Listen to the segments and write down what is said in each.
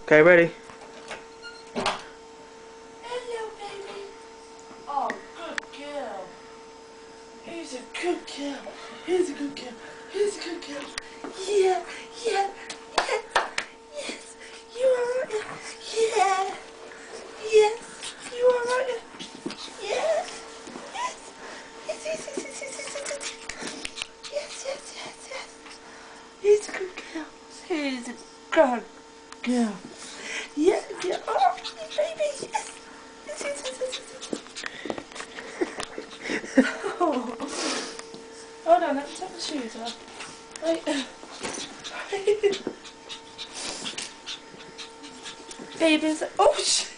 Okay, ready? Hello, baby. Oh, good girl. He's a good girl. He's a good girl. He's a good girl. Yeah, yeah, yes, yes. You are right. Yeah, yes. You are right. Yeah, yes, yes, yes, yes, yes, yes, yes, yes, yes, yes, yes, yes. He's a good girl. He's a good girl. Yeah, yeah. Oh, baby. Yes, yes, yes, yes, yes, yes. Oh. Hold on, let me take the shoes off. Wait. Babies. Oh, shit.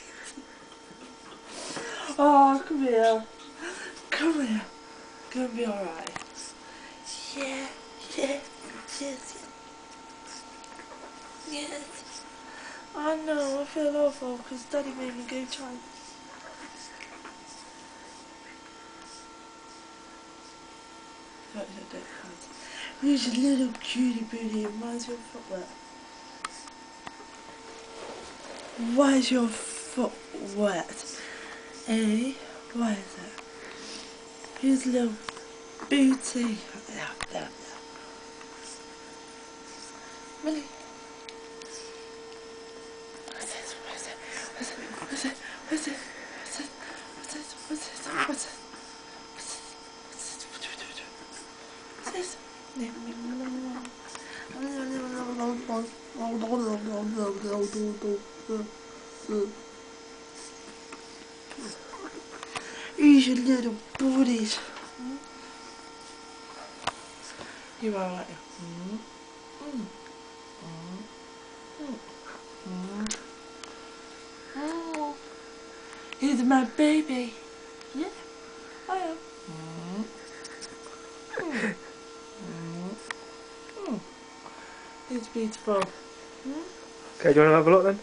Oh, come here. Come here. Gonna be alright. Yeah, yeah, yes, yes. I know, I feel awful because Daddy made me go try. Who's a little cutie booty? Reminds me of footwear. Why is your foot wet? Eh? Why is it? Who's a little booty? There. Millie. What's this? What's it? What's it? What's it? What's it? What's it? What's it? What's it? What's it? What's this? Use your little booties. You are right. He's my baby. Yeah, I am. He's beautiful. Okay, do you want to have a look then?